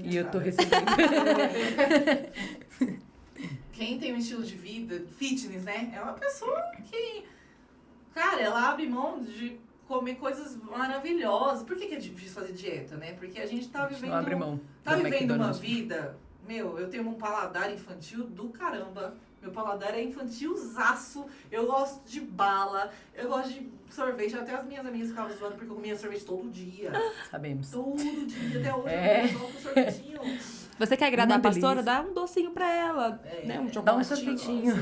E eu tô recebendo. Quem tem um estilo de vida, fitness, né? É uma pessoa que, cara, ela abre mão de comer coisas maravilhosas. Por que é difícil fazer dieta, né? Porque a gente tá vivendo... Não abre mão. Tá vivendo uma vida... eu tenho um paladar infantil do caramba. Meu paladar é infantilzaço. Eu gosto de bala. Eu gosto de sorvete. Até as minhas amigas ficavam zoando porque eu comia sorvete todo dia. Sabemos. Todo dia. Até hoje eu como sorvetinho. Você quer agradar a pastora? Dá um docinho pra ela. Né? Dá um sorvetinho.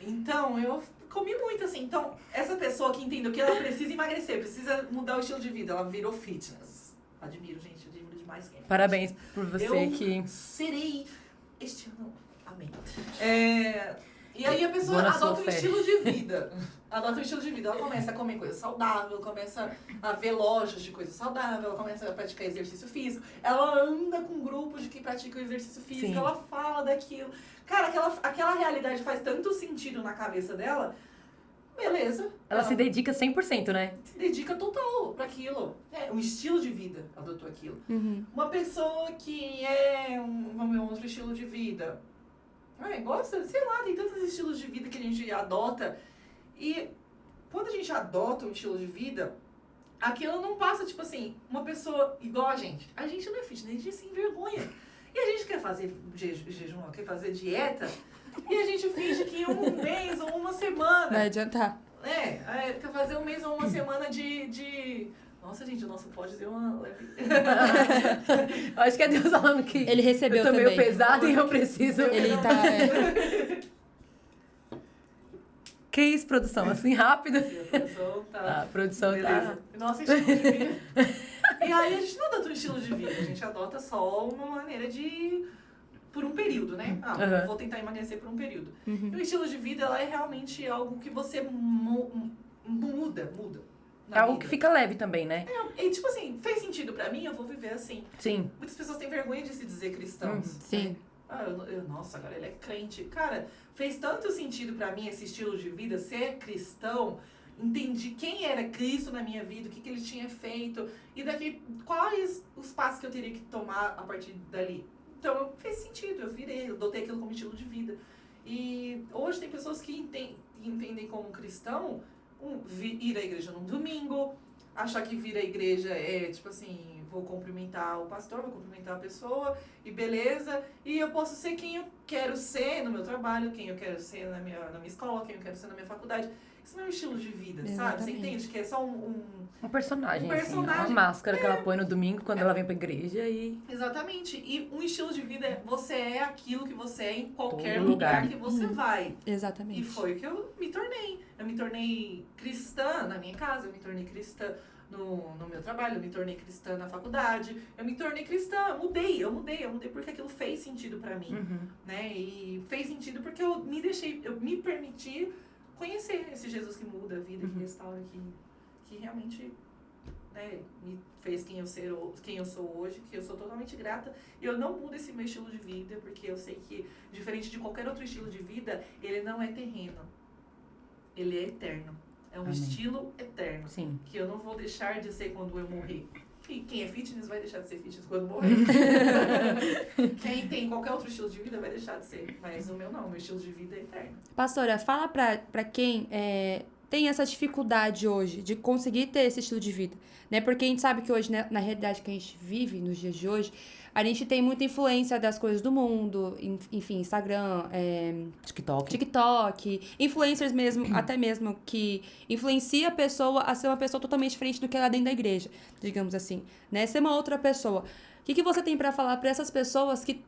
Então, eu comi muito, assim. Então, essa pessoa que entendeu que ela precisa emagrecer, precisa mudar o estilo de vida, ela virou fitness. Admiro, gente. Admiro demais quem é. Parabéns por você que... serei este ano. Amém. E aí a pessoa adota um estilo de vida. Adota um estilo de vida. Ela começa a comer coisa saudável, começa a ver lojas de coisa saudável, ela começa a praticar exercício físico. Ela anda com grupos de que praticam exercício físico, ela fala daquilo. Cara, aquela realidade faz tanto sentido na cabeça dela. Beleza. Ela se dedica 100%, né? Se dedica total pra aquilo. Um estilo de vida, adotou aquilo. Uma pessoa que vamos ver, um outro estilo de vida. Gosta, sei lá, tem tantos estilos de vida que a gente adota E quando a gente adota um estilo de vida, aquilo não passa, tipo assim, uma pessoa igual a gente. A gente não é fitness, a gente se envergonha. E a gente quer fazer jejum, quer fazer dieta, e a gente finge que um mês ou uma semana... Vai adiantar. Quer fazer um mês ou uma semana de... Nossa, gente, o nosso pode deu uma leve... Eu acho que é Deus falando que ele recebeu eu tô também. meio pesado e eu preciso... Ele tá... Que isso, produção? Assim, rápido? A produção tá... Beleza. Nossa, estilo de vida. E aí a gente não adota um estilo de vida, a gente adota só uma maneira de... Por um período, né? Vou tentar emagrecer por um período. E o estilo de vida, ela é realmente algo que você muda. É algo que fica leve também, né? E tipo assim, fez sentido pra mim, eu vou viver assim. Sim. Muitas pessoas têm vergonha de se dizer cristãos. Sim. Nossa, agora ele é crente. Cara, fez tanto sentido pra mim esse estilo de vida, ser cristão. Entendi quem era Cristo na minha vida, o que ele tinha feito. E daqui, quais os passos que eu teria que tomar a partir dali. Então, fez sentido, eu adotei aquilo como estilo de vida. E hoje tem pessoas que entendem como cristão ir à igreja num domingo, achar que vir à igreja é, tipo assim, vou cumprimentar o pastor, vou cumprimentar a pessoa, e beleza, e eu posso ser quem eu quero ser no meu trabalho, quem eu quero ser na minha escola, quem eu quero ser na minha faculdade. Isso não é um estilo de vida, sabe? Você entende que é só um personagem, assim, uma máscara que ela põe no domingo quando ela vem pra igreja e... Exatamente. E um estilo de vida você é aquilo que você é em qualquer lugar que você vai. Exatamente. E foi o que eu me tornei. Eu me tornei cristã na minha casa, eu me tornei cristã no meu trabalho, eu me tornei cristã na faculdade, eu me tornei cristã, eu mudei porque aquilo fez sentido pra mim, né? E fez sentido porque eu me permiti conhecer esse Jesus que muda a vida, que restaura, que realmente, né, me fez quem eu sou hoje, que eu sou totalmente grata. E eu não mudo esse meu estilo de vida, porque eu sei que, diferente de qualquer outro estilo de vida, ele não é terreno. Ele é eterno. É um estilo eterno. Sim. Que eu não vou deixar de ser quando eu morrer. E quem é fitness vai deixar de ser fitness quando morrer. Quem tem qualquer outro estilo de vida vai deixar de ser. Mas o meu não, o meu estilo de vida é eterno. Pastora, fala pra quem tem essa dificuldade hoje de conseguir ter esse estilo de vida, né? Porque a gente sabe que hoje, né, na realidade que a gente vive, nos dias de hoje, a gente tem muita influência das coisas do mundo, enfim, Instagram, TikTok, influencers mesmo, até mesmo que influencia a pessoa a ser uma pessoa totalmente diferente do que ela é dentro da igreja, digamos assim, né? Ser uma outra pessoa. O que você tem pra falar pra essas pessoas que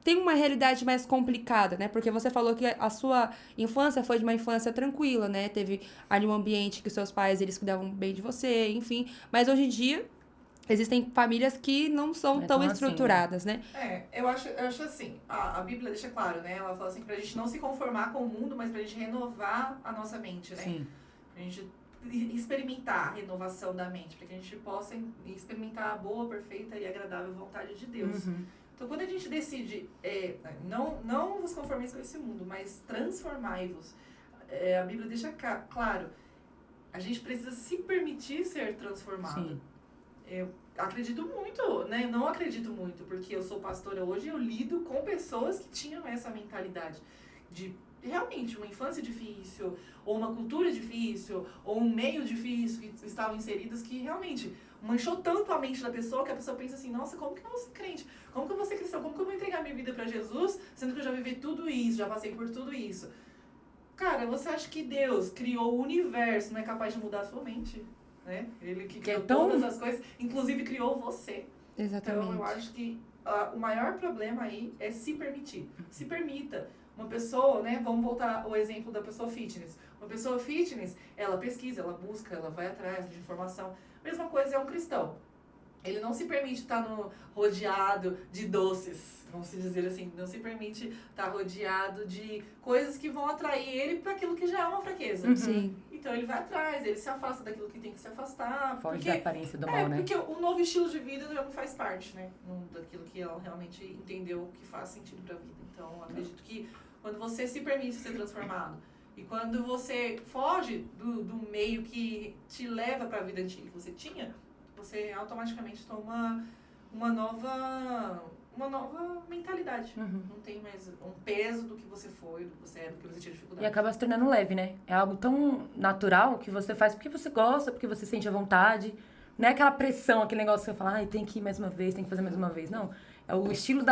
tem uma realidade mais complicada, né? Porque você falou que a sua infância foi de uma infância tranquila, né? Teve ali um ambiente que seus pais, eles cuidavam bem de você, enfim. Mas hoje em dia, existem famílias que não são tão estruturadas, assim, né? Eu acho assim, a Bíblia deixa claro, né? Ela fala assim, pra gente não se conformar com o mundo, mas pra gente renovar a nossa mente, né? Sim. Pra gente experimentar a renovação da mente, para que a gente possa experimentar a boa, perfeita e agradável vontade de Deus. Então, quando a gente decide, não vos conformeis com esse mundo, mas transformai-vos, a Bíblia deixa claro, a gente precisa se permitir ser transformado. Sim. Eu acredito muito, né? Não acredito muito, porque eu sou pastora hoje e eu lido com pessoas que tinham essa mentalidade de realmente uma infância difícil, ou uma cultura difícil, ou um meio difícil que estavam inseridas, que realmente manchou tanto a mente da pessoa que a pessoa pensa assim, nossa, como que eu vou ser crente? Como que eu vou ser cristão? Como que eu vou entregar minha vida pra Jesus, sendo que eu já vivi tudo isso, já passei por tudo isso? Cara, você acha que Deus criou o universo, não é capaz de mudar a sua mente? Né? Ele que criou todas as coisas, inclusive criou você. Exatamente. Então eu acho que o maior problema aí é se permitir. Se permita. Uma pessoa, né, vamos voltar ao exemplo da pessoa fitness. Uma pessoa fitness, ela pesquisa, ela busca, ela vai atrás de informação. Mesma coisa é um cristão. Ele não se permite estar rodeado de doces, vamos dizer assim. Não se permite estar rodeado de coisas que vão atrair ele para aquilo que já é uma fraqueza. Sim. Então ele vai atrás, ele se afasta daquilo que tem que se afastar. Foge da aparência do mal, né? Porque o novo estilo de vida já não faz parte, né? Daquilo que ela realmente entendeu que faz sentido pra vida. Então, acredito que quando você se permite ser transformado e quando você foge do meio que te leva pra vida antiga que você tinha, você automaticamente toma uma nova uma nova mentalidade. Não tem mais um peso do que você foi, do que você era, do que você tinha dificuldade. E acaba se tornando leve, né? É algo tão natural que você faz porque você gosta, porque você sente a vontade. Não é aquela pressão, aquele negócio que você fala, tem que ir mais uma vez, tem que fazer mais uma vez. Não. É o estilo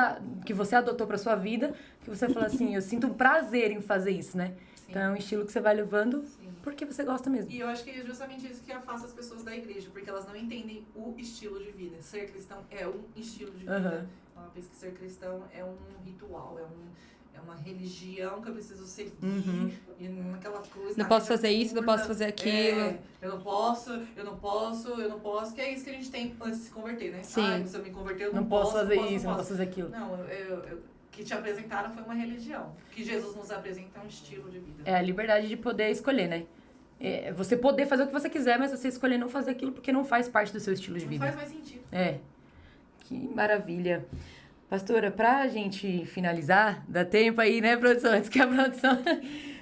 que você adotou pra sua vida, que você fala assim, eu sinto um prazer em fazer isso, né? Sim. Então é um estilo que você vai levando porque você gosta mesmo. E eu acho que é justamente isso que afasta as pessoas da igreja, porque elas não entendem o estilo de vida. Ser cristão é um estilo de vida. Ela pensa que ser cristão é um ritual, é uma religião que eu preciso seguir. E naquela coisa... Não posso fazer isso, não posso fazer aquilo. Eu não posso. Que é isso que a gente tem antes de se converter, né? Sim. Se eu me converter, eu não posso fazer isso, não posso fazer aquilo. Não, que te apresentaram foi uma religião. O que Jesus nos apresenta é um estilo de vida. É a liberdade de poder escolher, né? É você poder fazer o que você quiser, mas você escolher não fazer aquilo porque não faz parte do seu estilo de vida. Não faz mais sentido. Que maravilha. Pastora, pra gente finalizar, dá tempo aí, né, produção? Antes que a produção...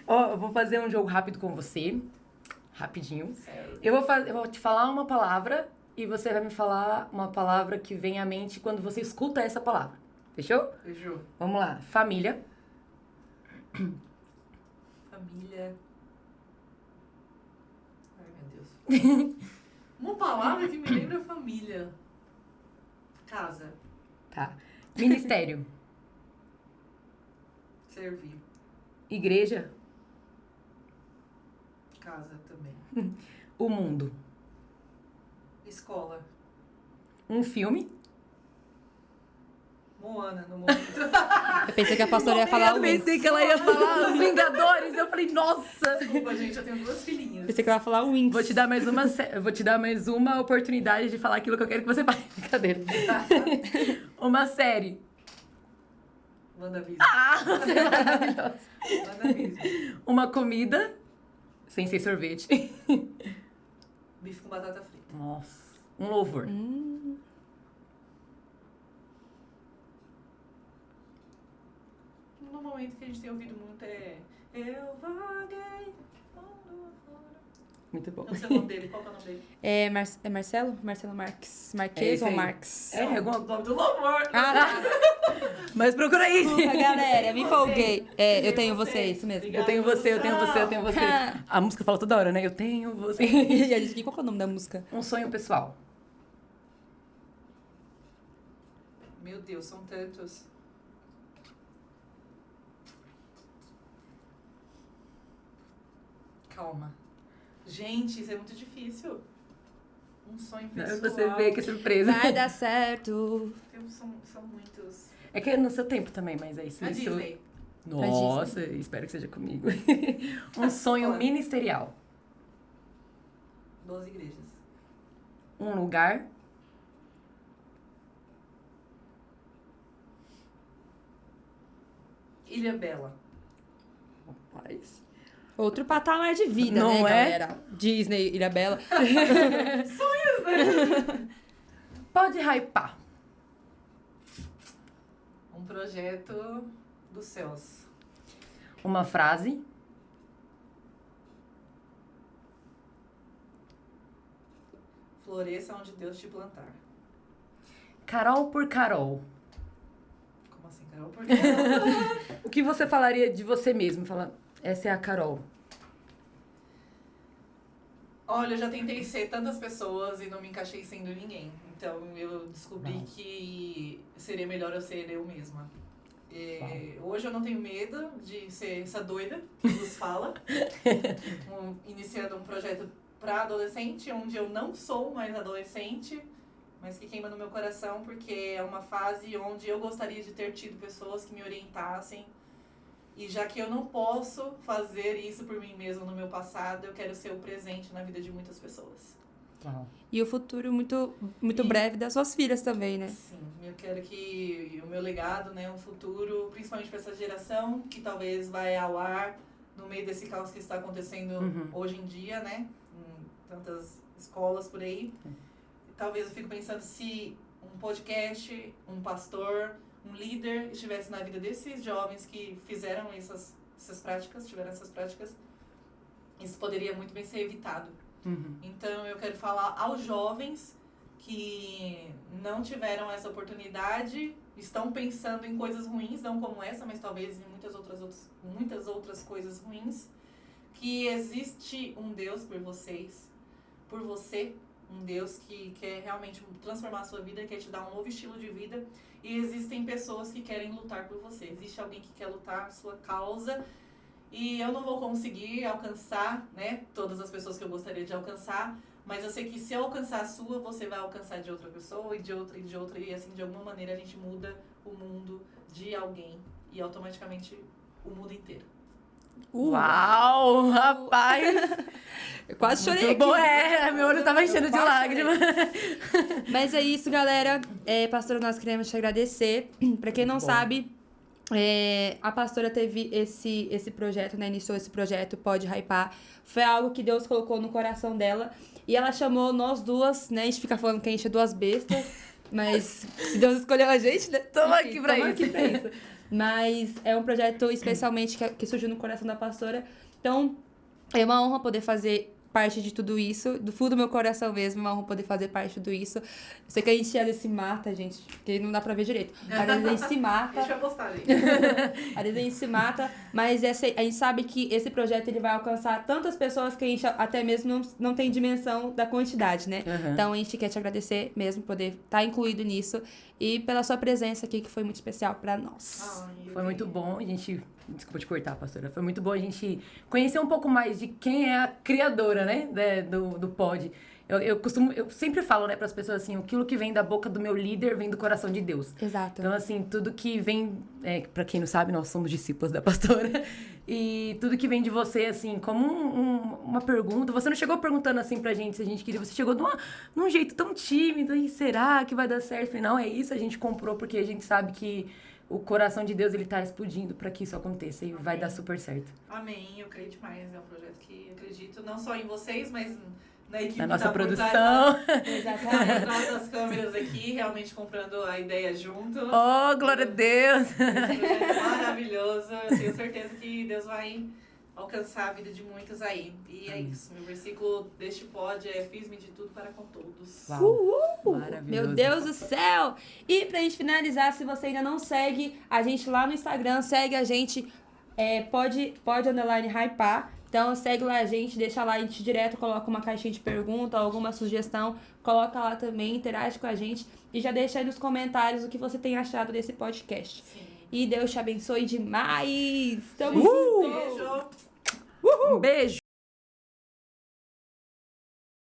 eu vou fazer um jogo rápido com você. Rapidinho. Sério? Eu vou te falar uma palavra e você vai me falar uma palavra que vem à mente quando você escuta essa palavra. Fechou? Fechou. Vamos lá. Família. Família. Ai, meu Deus. Uma palavra que me lembra família. Casa. Tá. Ministério. Servir. Igreja. Casa também. O mundo. Escola. Um filme. Moana, no momento. Eu pensei que a pastora ia falar Eu pensei que ela ia falar Os Vingadores. Eu falei, nossa. Desculpa, gente, eu tenho 2 filhinhas. Pensei que ela ia falar Wings. Vou te dar mais uma oportunidade de falar aquilo que eu quero que você fale. Brincadeira. Uma série. WandaVision. Você é maravilhosa. WandaVision. Uma comida. Sem ser sorvete. Bife com batata frita. Nossa. Um louvor. No momento que a gente tem ouvido muito Eu vaguei. Muito bom. Não sei o nome dele, qual que é o nome dele? É Marcelo? Marcelo Marques. Marques ou Marques? Alguma... O nome do louvor. Mas procura aí. Desculpa, galera, me empolguei. Eu tenho você. você, isso mesmo. Eu tenho você. A música fala toda hora, né? Eu tenho você. E a gente, qual que é o nome da música? Um sonho pessoal. Meu Deus, são tantos. Calma. Gente, isso é muito difícil. Um sonho pessoal. Você vê que surpresa. Vai dar certo. São muitos. É que é no seu tempo também, mas é isso. A Disney. Nossa, espero que seja comigo. Um sonho ministerial. 12 igrejas. Um lugar. Ilha Bela. Rapaz. Outro patamar de vida, Não né, é? galera? Disney, Ilha Bela. Sonhos, né? Pode hypar. Um projeto dos céus. Uma frase. Floresça onde Deus te plantar. Carol por Carol. Como assim, Carol? Por quê? O que você falaria de você mesmo? Fala, essa é a Carol. Olha, eu já tentei ser tantas pessoas e não me encaixei sendo ninguém. Então eu descobri que seria melhor eu ser eu mesma. Hoje eu não tenho medo de ser essa doida que nos fala. Iniciando um projeto para adolescente, onde eu não sou mais adolescente, mas que queima no meu coração, porque é uma fase onde eu gostaria de ter tido pessoas que me orientassem. E já que eu não posso fazer isso por mim mesma no meu passado, eu quero ser o presente na vida de muitas pessoas. E o futuro muito breve das suas filhas também, né? Sim, eu quero que o meu legado, né, um futuro, principalmente para essa geração, que talvez vai ao ar no meio desse caos que está acontecendo hoje em dia, né, em tantas escolas por aí. Talvez eu fico pensando se um podcast, um pastor, um líder estivesse na vida desses jovens que fizeram essas práticas, tiveram essas práticas, isso poderia muito bem ser evitado. Então eu quero falar aos jovens que não tiveram essa oportunidade estão pensando em coisas ruins, não como essa, mas talvez em muitas outras coisas ruins, que existe um Deus por vocês, por você, um Deus que quer realmente transformar a sua vida, quer te dar um novo estilo de vida, e existem pessoas que querem lutar por você. Existe alguém que quer lutar a sua causa, e eu não vou conseguir alcançar, né, todas as pessoas que eu gostaria de alcançar, mas eu sei que se eu alcançar a sua, você vai alcançar de outra pessoa, e de outra, e assim, de alguma maneira a gente muda o mundo de alguém, e automaticamente o mundo inteiro. Uau, rapaz! Eu quase chorei aqui. Bom, meu olho tava enchendo de lágrimas. Mas é isso, galera. Pastora, nós queremos te agradecer. Pra quem não sabe, a pastora teve esse projeto, né? Iniciou esse projeto Pode Hypar. Foi algo que Deus colocou no coração dela. E ela chamou nós duas, né? A gente fica falando que a gente é duas bestas. Mas se Deus escolheu a gente, né? Tamo aqui pra isso. Mas é um projeto especialmente que surgiu no coração da pastora. Então, é uma honra poder fazer parte de tudo isso. Do fundo do meu coração mesmo, é uma honra poder fazer parte de tudo isso. Eu sei que a gente às vezes se mata, gente, porque não dá pra ver direito. Às vezes a gente se mata. Deixa eu postar, gente. Às vezes a gente se mata, mas a gente sabe que esse projeto ele vai alcançar tantas pessoas que a gente até mesmo não tem dimensão da quantidade, né? Uhum. Então a gente quer te agradecer mesmo por poder estar incluído nisso e pela sua presença aqui, que foi muito especial pra nós. Foi muito bom a gente... Desculpa te cortar, pastora. Foi muito bom a gente conhecer um pouco mais de quem é a criadora, né, do Pod. Eu sempre falo, né, pras pessoas assim, aquilo que vem da boca do meu líder vem do coração de Deus. Exato. Então, assim, tudo que vem... pra quem não sabe, nós somos discípulos da pastora. E tudo que vem de você, assim, como uma pergunta. Você não chegou perguntando assim pra gente se a gente queria. Você chegou num jeito tão tímido. E será que vai dar certo? Eu falei, não, é isso. A gente comprou porque a gente sabe que o coração de Deus, ele tá explodindo pra que isso aconteça. E vai dar super certo. Amém. Eu creio demais. É um projeto que acredito não só em vocês, mas na equipe na nossa tá produção. Exatamente. Nossas câmeras aqui, realmente comprando a ideia junto. Oh, glória a Deus! Esse projeto é maravilhoso. Eu tenho certeza que Deus vai alcançar a vida de muitos aí. E é isso. Meu versículo deste pod é: fiz-me de tudo para com todos. Maravilhoso. Meu Deus do céu! E pra gente finalizar, se você ainda não segue a gente lá no Instagram, segue a gente, pode_hypar. Então segue lá a gente, deixa lá a gente direto, coloca uma caixinha de pergunta, alguma sugestão, coloca lá também, interage com a gente e já deixa aí nos comentários o que você tem achado desse podcast. Sim. E Deus te abençoe demais! Tamo junto! Beijo! Um beijo!